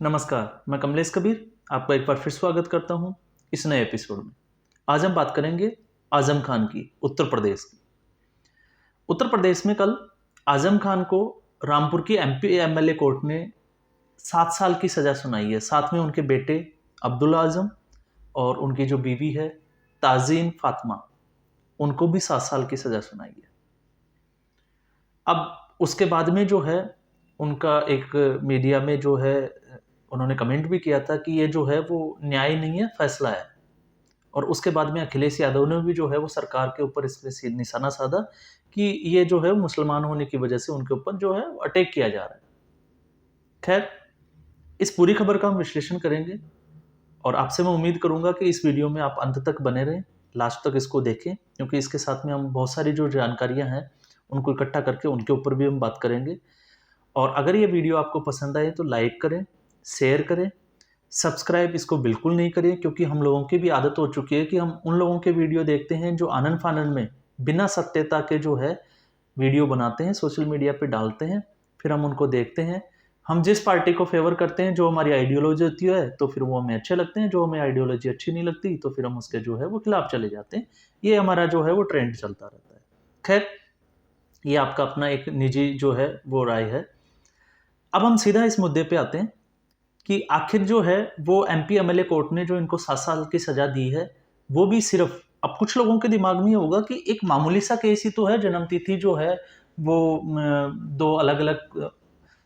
नमस्कार, मैं कमलेश कबीर आपका एक बार फिर स्वागत करता हूं इस नए एपिसोड में। आज हम बात करेंगे आजम खान की, उत्तर प्रदेश की। उत्तर प्रदेश में कल आजम खान को रामपुर की एमपी एमएलए कोर्ट ने 7 साल की सज़ा सुनाई है। साथ में उनके बेटे अब्दुल आजम और उनकी जो बीवी है ताज़ीन फातिमा, उनको भी 7 साल की सज़ा सुनाई है। अब उसके बाद में जो है उनका एक मीडिया में जो है उन्होंने कमेंट भी किया था कि ये जो है वो न्याय नहीं है, फैसला है। और उसके बाद में अखिलेश यादव ने भी जो है वो सरकार के ऊपर इसमें निशाना साधा कि ये जो है मुसलमान होने की वजह से उनके ऊपर जो है अटैक किया जा रहा है। खैर, इस पूरी खबर का हम विश्लेषण करेंगे और आपसे मैं उम्मीद करूंगा कि इस वीडियो में आप अंत तक बने रहें, लास्ट तक इसको देखें, क्योंकि इसके साथ में हम बहुत सारी जो जानकारियां हैं उनको इकट्ठा करके उनके ऊपर भी हम बात करेंगे। और अगर ये वीडियो आपको पसंद आए तो लाइक करें, शेयर करें, सब्सक्राइब इसको बिल्कुल नहीं करें, क्योंकि हम लोगों की भी आदत हो चुकी है कि हम उन लोगों के वीडियो देखते हैं जो आनन फानन में बिना सत्यता के जो है वीडियो बनाते हैं, सोशल मीडिया पे डालते हैं, फिर हम उनको देखते हैं। हम जिस पार्टी को फेवर करते हैं, जो हमारी आइडियोलॉजी होती है, तो फिर वो हमें अच्छे लगते हैं। जो हमें आइडियोलॉजी अच्छी नहीं लगती तो फिर हम उसके जो है वो खिलाफ चले जाते हैं। ये हमारा जो है वो ट्रेंड चलता रहता है। खैर, ये आपका अपना एक निजी जो है वो राय है। अब हम सीधा इस मुद्दे पे आते हैं कि आखिर जो है वो एमपी एमएलए कोर्ट ने जो इनको 7 साल की सजा दी है, वो भी सिर्फ, अब कुछ लोगों के दिमाग में ये होगा कि एक मामूली सा केस ही तो है, जन्म तिथि जो है वो दो अलग अलग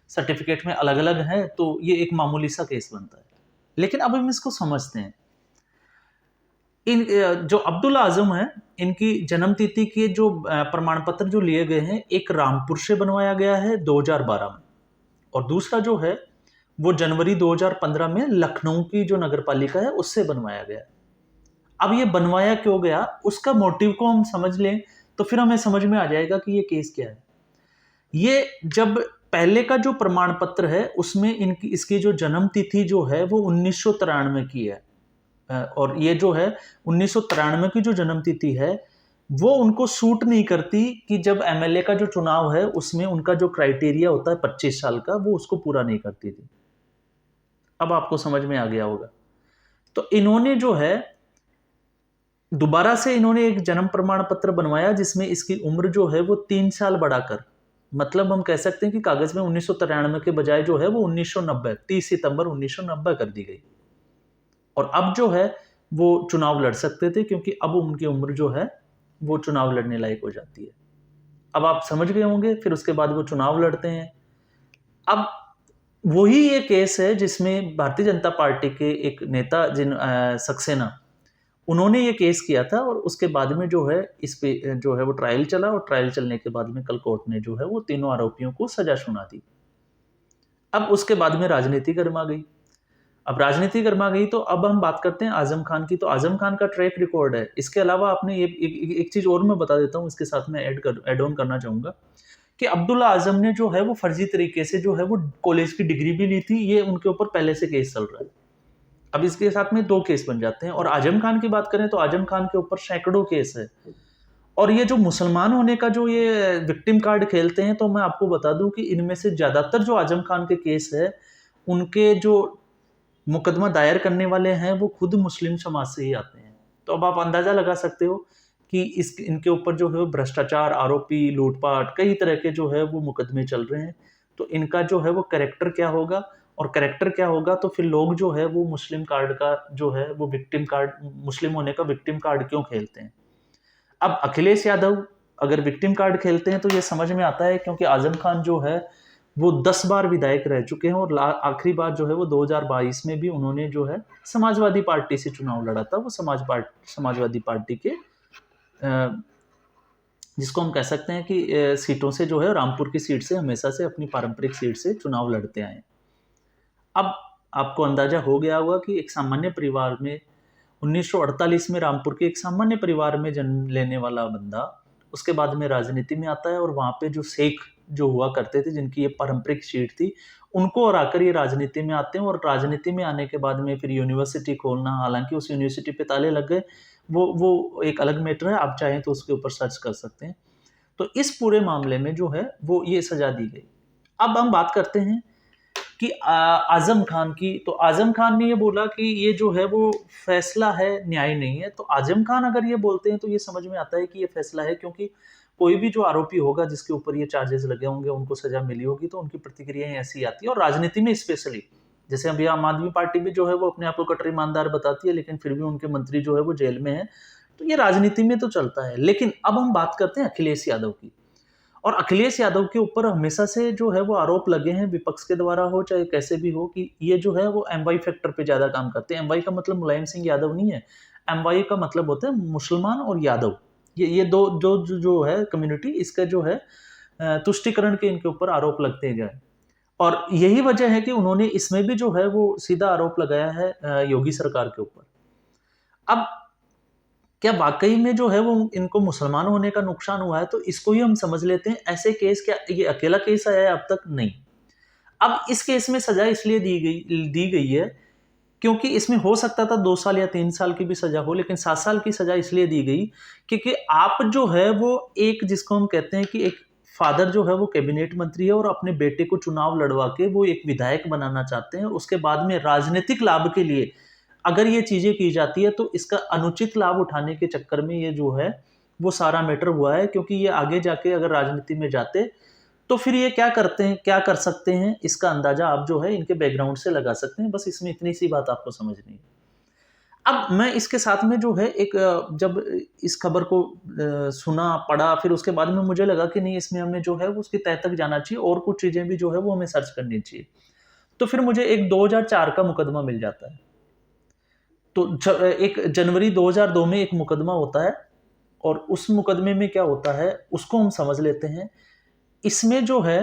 सर्टिफिकेट में अलग अलग है, तो ये एक मामूली सा केस बनता है। लेकिन अब हम इसको समझते हैं। इन जो अब्दुल आजम है, इनकी जन्म तिथि के जो प्रमाण पत्र जो लिए गए हैं, एक रामपुर से बनवाया गया है 2012 में, और दूसरा जो है वो जनवरी 2015 में लखनऊ की जो नगर पालिका है उससे बनवाया गया। अब ये बनवाया क्यों गया, उसका मोटिव को हम समझ लें तो फिर हमें समझ में आ जाएगा कि ये केस क्या है। ये जब पहले का जो प्रमाण पत्र है उसमें इनकी इसकी जो जन्म तिथि जो है वो 1993 की है, और ये जो है 1993 की जो जन्म तिथि है वो उनको सूट नहीं करती कि जब एमएलए का जो चुनाव है उसमें उनका जो क्राइटेरिया होता है 25 साल का, वो उसको पूरा नहीं करती थी। अब आपको समझ में आ गया होगा। तो इन्होंने जो है दोबारा से इन्होंने एक जन्म प्रमाण पत्र बनवाया जिसमें इसकी उम्र जो है वो 3 साल बढ़ाकर, मतलब हम कह सकते हैं कि कागज में 1993 के बजाय जो है वो 1990, 30 सितंबर 1990 कर दी गई। और अब जो है वो चुनाव लड़ सकते थे, क्योंकि अब उनकी उम्र जो है वो चुनाव लड़ने लायक हो जाती है। अब आप समझ गए होंगे, फिर उसके बाद वो चुनाव लड़ते हैं। अब वही ये केस है जिसमें भारतीय जनता पार्टी के एक नेता सक्सेना, उन्होंने ये केस किया था, और उसके बाद में जो है इस पे जो है वो ट्रायल चला, और ट्रायल चलने के बाद में कल कोर्ट ने जो है वो तीनों आरोपियों को सजा सुना दी। अब उसके बाद में राजनीति गर्मा गई। अब राजनीति गर्मा गई तो अब हम बात करते हैं आजम खान की। तो आजम खान का ट्रैक रिकॉर्ड है। इसके अलावा आपने ये एक चीज और मैं बता देता हूँ, इसके साथ में ऐड ऑन करना चाहूंगा कि अब्दुल्ला आजम ने जो है वो फर्जी तरीके से जो है वो कॉलेज की डिग्री भी ली थी। ये उनके ऊपर पहले से केस चल रहा है। अब इसके साथ में 2 केस बन जाते हैं। और आजम खान की बात करें तो आजम खान के ऊपर सैकड़ों केस है। और ये जो मुसलमान होने का जो ये विक्टिम कार्ड खेलते हैं, तो मैं आपको बता दूं कि इनमें से ज्यादातर जो आजम खान के केस है, उनके जो मुकदमा दायर करने वाले हैं वो खुद मुस्लिम समाज से ही आते हैं। तो अब आप अंदाजा लगा सकते हो कि इनके ऊपर जो है भ्रष्टाचार, आरोपी, लूटपाट, कई तरह के जो है वो मुकदमे चल रहे हैं। तो इनका जो है वो कैरेक्टर क्या होगा, और कैरेक्टर क्या होगा तो फिर लोग जो है वो मुस्लिम कार्ड का जो है वो विक्टिम कार्ड, मुस्लिम होने का विक्टिम कार्ड क्यों खेलते हैं। अब अखिलेश यादव अगर विक्टिम कार्ड खेलते हैं तो ये समझ में आता है, क्योंकि आजम खान जो है वो 10 बार विधायक रह चुके हैं, और आखिरी बार जो है वो 2022 में भी उन्होंने जो है समाजवादी पार्टी से चुनाव लड़ा था। वो समाजवादी पार्टी के जिसको हम कह सकते हैं कि सीटों से जो है रामपुर की सीट से हमेशा से अपनी पारंपरिक सीट से चुनाव लड़ते आए। अब आपको अंदाजा हो गया होगा कि एक सामान्य परिवार में 1948 में रामपुर के एक सामान्य परिवार में जन्म लेने वाला बंदा उसके बाद में राजनीति में आता है, और वहाँ पे जो शेख जो हुआ करते थे, जिनकी ये पारंपरिक सीट थी, उनको और आकर ये राजनीति में आते हैं। और राजनीति में आने के बाद में फिर यूनिवर्सिटी खोलना, हालांकि उस यूनिवर्सिटी पे ताले लग गए, वो एक अलग मैटर है, आप चाहें तो उसके ऊपर सर्च कर सकते हैं। तो इस पूरे मामले में जो है वो ये सजा दी गई। अब हम बात करते हैं कि आजम खान की, तो आजम खान ने ये बोला कि ये जो है वो फैसला है, न्याय नहीं है। तो आजम खान अगर ये बोलते हैं तो ये समझ में आता है कि ये फैसला है, क्योंकि कोई भी जो आरोपी होगा जिसके ऊपर ये चार्जेस लगे होंगे, उनको सजा मिली होगी, तो उनकी प्रतिक्रियाएं ऐसी आती है। और राजनीति में स्पेशली, जैसे अभी आम आदमी पार्टी भी जो है वो अपने आप को कट्टर ईमानदार बताती है, लेकिन फिर भी उनके मंत्री जो है वो जेल में है। तो ये राजनीति में तो चलता है। लेकिन अब हम बात करते हैं अखिलेश यादव की। और अखिलेश यादव के ऊपर हमेशा से जो है वो आरोप लगे हैं, विपक्ष के द्वारा हो चाहे कैसे भी हो, कि ये जो है वो एमवाई फैक्टर पे ज्यादा काम करते हैं। एमवाई का मतलब मुलायम सिंह यादव नहीं है, एमवाई का मतलब होता है मुसलमान और यादव। ये दो जो है कम्युनिटी, इसका जो है तुष्टिकरण के इनके ऊपर आरोप लगते गए। और यही वजह है कि उन्होंने इसमें भी जो है वो सीधा आरोप लगाया है योगी सरकार के ऊपर। अब क्या वाकई में जो है वो इनको मुसलमान होने का नुकसान हुआ है, तो इसको ही हम समझ लेते हैं। ऐसे केस क्या ये अकेला केस आया है अब तक? नहीं। अब इस केस में सजा इसलिए दी गई है क्योंकि इसमें हो सकता था 2 साल या 3 साल की भी सजा हो, लेकिन 7 साल की सजा इसलिए दी गई क्योंकि आप जो है वो एक, जिसको हम कहते हैं कि एक फादर जो है वो कैबिनेट मंत्री है और अपने बेटे को चुनाव लड़वा के वो एक विधायक बनाना चाहते हैं, और उसके बाद में राजनीतिक लाभ के लिए अगर ये चीजें की जाती है, तो इसका अनुचित लाभ उठाने के चक्कर में ये जो है वो सारा मैटर हुआ है। क्योंकि ये आगे जाके अगर राजनीति में जाते तो फिर ये क्या करते हैं, क्या कर सकते हैं, इसका अंदाजा आप जो है इनके बैकग्राउंड से लगा सकते हैं। बस इसमें इतनी सी बात आपको समझनी है। अब मैं इसके साथ में जो है एक जब इस खबर को सुना, पढ़ा, फिर उसके बाद में मुझे लगा कि नहीं, इसमें हमें जो है वो उसकी तह तक जाना चाहिए और कुछ चीजें भी जो है वो हमें सर्च करनी चाहिए। तो फिर मुझे एक 2004 का मुकदमा मिल जाता है। तो एक जनवरी 2002 में एक मुकदमा होता है, और उस मुकदमे में क्या होता है उसको हम समझ लेते हैं। इसमें जो है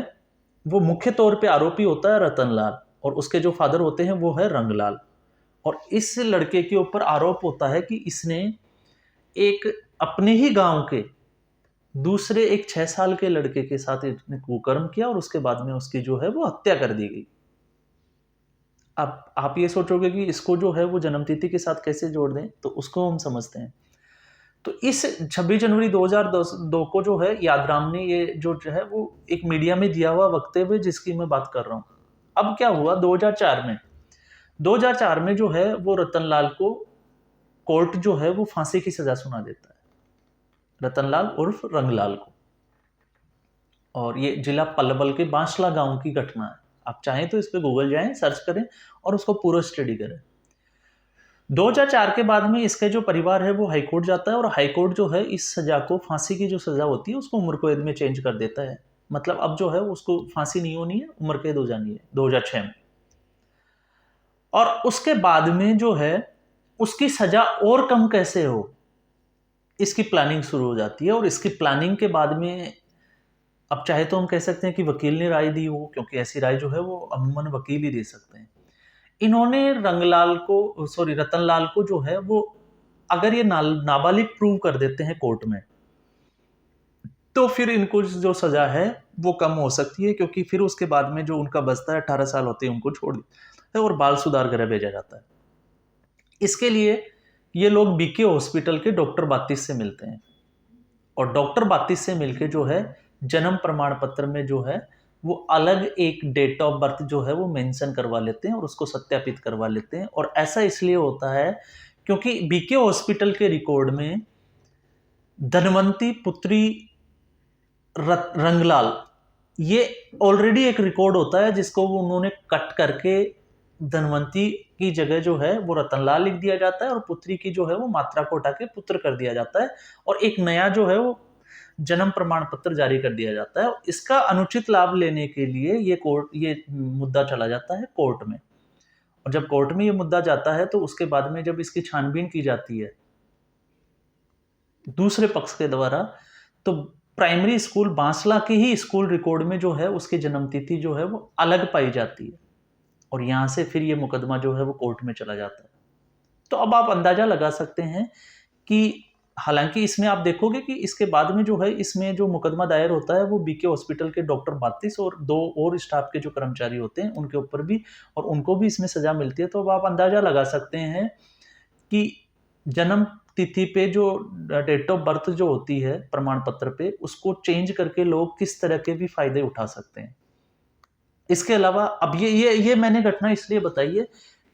वो मुख्य तौर पे आरोपी होता है रतनलाल, और उसके जो फादर होते हैं वो है रंगलाल। और इस लड़के के ऊपर आरोप होता है कि इसने एक अपने ही गांव के दूसरे एक 6 साल के लड़के के साथ इसने कुकर्म किया, और उसके बाद में उसकी जो है वो हत्या कर दी गई। अब आप ये सोचोगे कि इसको जो है वो जन्मतिथि के साथ कैसे जोड़ दें, तो उसको हम समझते हैं। तो इस 26 जनवरी 2002 को जो है यादराम ने ये जो है वो एक मीडिया में दिया हुआ वक्तव्य जिसकी मैं बात कर रहा हूँ। अब क्या हुआ 2004 में जो है वो रतनलाल को कोर्ट जो है वो फांसी की सजा सुना देता है, रतनलाल उर्फ रंगलाल को। और ये जिला पलवल के बांसला गांव की घटना है। आप चाहें तो इस पे गूगल जाएं, सर्च करें और उसको पूरा स्टडी करें। 2004 के बाद में इसका जो परिवार है वो हाईकोर्ट जाता है, और हाईकोर्ट जो है इस सजा को, फांसी की जो सजा होती है उसको उम्र कैद में चेंज कर देता है। मतलब अब जो है उसको फांसी नहीं होनी है, उम्र कैद हो जानी है 2006 में। और उसके बाद में जो है उसकी सजा और कम कैसे हो, इसकी प्लानिंग शुरू हो जाती है। और इसकी प्लानिंग के बाद में अब चाहे तो हम कह सकते हैं कि वकील ने राय दी हो, क्योंकि ऐसी राय जो है वो अमूमन वकील ही दे सकते हैं। इन्होंने रतनलाल को जो है वो, अगर ये नाबालिग प्रूव कर देते हैं कोर्ट में, तो फिर इनको जो सजा है वो कम हो सकती है, क्योंकि फिर उसके बाद में जो उनका बचता है 18 साल होते हैं उनको छोड़ दिया है और बाल सुधार गृह भेजा जाता है। इसके लिए ये लोग बीके हॉस्पिटल के डॉक्टर 32 से मिलते हैं, और डॉक्टर 32 से मिलके जो है जन्म प्रमाण पत्र में जो है वो अलग एक डेट ऑफ बर्थ जो है वो मेंशन करवा लेते हैं और उसको सत्यापित करवा लेते हैं। और ऐसा इसलिए होता है क्योंकि बीके हॉस्पिटल के रिकॉर्ड में धनवंती पुत्री रंगलाल, ये ऑलरेडी एक रिकॉर्ड होता है जिसको वो उन्होंने कट करके धनवंती की जगह जो है वो रतनलाल लिख दिया जाता है, और पुत्री की जो है वो मात्रा को हटा के पुत्र कर दिया जाता है, और एक नया जो है वो जन्म प्रमाण पत्र जारी कर दिया जाता है। इसका अनुचित लाभ लेने के लिए ये मुद्दा चला जाता है कोर्ट में। और जब कोर्ट में ये मुद्दा जाता है तो उसके बाद में जब इसकी छानबीन की जाती है दूसरे पक्ष के द्वारा, तो प्राइमरी स्कूल बांसला के ही स्कूल रिकॉर्ड में जो है उसकी जन्मतिथि जो है वो अलग पाई जाती है, और यहां से फिर ये मुकदमा जो है वो कोर्ट में चला जाता है। तो अब आप अंदाजा लगा सकते हैं कि हालांकि इसमें आप देखोगे कि इसके बाद में जो है इसमें जो मुकदमा दायर होता है वो बीके हॉस्पिटल के डॉक्टर 32 और 2 और स्टाफ के जो कर्मचारी होते हैं उनके ऊपर भी, और उनको भी इसमें सजा मिलती है। तो अब आप अंदाजा लगा सकते हैं कि जन्म तिथि पे जो डेट ऑफ बर्थ जो होती है प्रमाण पत्र पे, उसको चेंज करके लोग किस तरह के भी फायदे उठा सकते हैं। इसके अलावा अब ये मैंने घटना इसलिए बताई है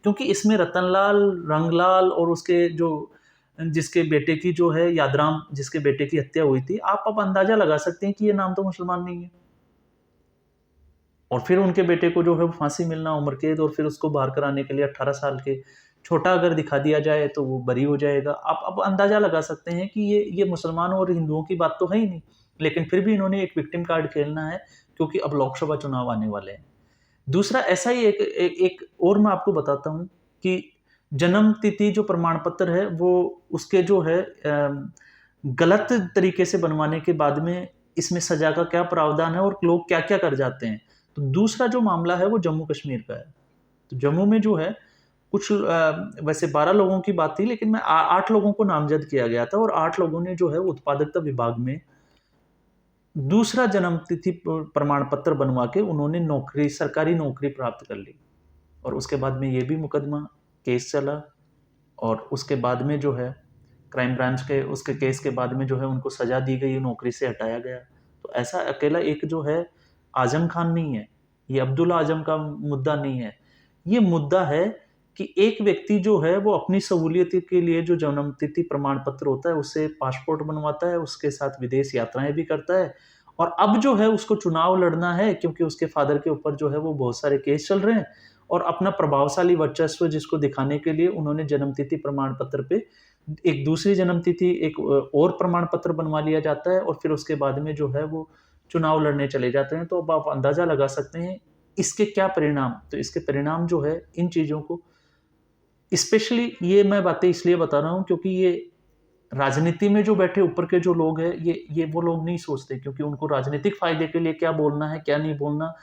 क्योंकि इसमें रतनलाल, रंगलाल और उसके जो जिसके बेटे की जो है यादराम, जिसके बेटे की हत्या हुई थी, आप अब अंदाजा लगा सकते हैं कि ये नाम तो मुसलमान नहीं है। और फिर उनके बेटे को जो है फांसी मिलना, उम्र कैद, और फिर उसको बाहर कराने के लिए 18 साल के छोटा अगर दिखा दिया जाए तो वो बरी हो जाएगा। आप अब अंदाजा लगा सकते हैं कि ये मुसलमानों और हिंदुओं की बात तो है ही नहीं, लेकिन फिर भी इन्होंने एक विक्टिम कार्ड खेलना है क्योंकि अब लोकसभा चुनाव आने वाले हैं। दूसरा ऐसा ही एक और मैं आपको बताता हूँ कि जन्म तिथि जो प्रमाण पत्र है वो उसके जो है गलत तरीके से बनवाने के बाद में इसमें सजा का क्या प्रावधान है और लोग क्या क्या कर जाते हैं। तो दूसरा जो मामला है वो जम्मू कश्मीर का है। तो जम्मू में जो है कुछ वैसे 12 लोगों की बात थी, लेकिन मैं 8 लोगों को नामजद किया गया था और 8 लोगों ने जो है उत्पादकता विभाग में दूसरा जन्म तिथि प्रमाण पत्र बनवा के उन्होंने नौकरी, सरकारी नौकरी प्राप्त कर ली। और उसके बाद में ये भी मुकदमा केस चला और उसके बाद में जो है क्राइम ब्रांच के उसके केस के बाद में जो है उनको सजा दी गई, नौकरी से हटाया गया। तो ऐसा अकेला एक जो है आजम खान नहीं है, ये अब्दुल आजम का मुद्दा नहीं है। ये मुद्दा है कि एक व्यक्ति जो है वो अपनी सहूलियत के लिए जो जन्म तिथि प्रमाण पत्र होता है उससे पासपोर्ट बनवाता है, उसके साथ विदेश यात्राएं भी करता है, और अब जो है उसको चुनाव लड़ना है क्योंकि उसके फादर के ऊपर जो है वो बहुत सारे केस चल रहे हैं, और अपना प्रभावशाली वर्चस्व जिसको दिखाने के लिए उन्होंने जन्मतिथि प्रमाण पत्र पे एक दूसरी जन्मतिथि एक और प्रमाण पत्र बनवा लिया जाता है और फिर उसके बाद में जो है वो चुनाव लड़ने चले जाते हैं। तो अब आप अंदाजा लगा सकते हैं इसके क्या परिणाम। तो इसके परिणाम जो है इन चीज़ों को, स्पेशली ये मैं बातें इसलिए बता रहा हूँ क्योंकि ये राजनीति में जो बैठे ऊपर के जो लोग हैं ये वो लोग नहीं सोचते, क्योंकि उनको राजनीतिक फायदे के लिए क्या बोलना है क्या नहीं बोलना,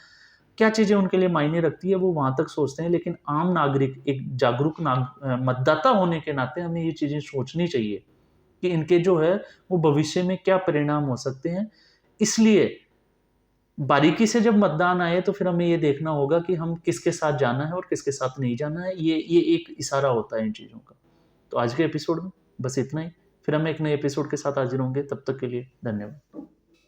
क्या चीज़ें उनके लिए मायने रखती है वो वहाँ तक सोचते हैं। लेकिन आम नागरिक, एक जागरूक मतदाता होने के नाते हमें ये चीज़ें सोचनी चाहिए कि इनके जो है वो भविष्य में क्या परिणाम हो सकते हैं। इसलिए बारीकी से जब मतदान आए तो फिर हमें ये देखना होगा कि हम किसके साथ जाना है और किसके साथ नहीं जाना है। ये एक इशारा होता है इन चीज़ों का। तो आज के एपिसोड में बस इतना ही। फिर हम एक नए एपिसोड के साथ हाजिर होंगे, तब तक के लिए धन्यवाद।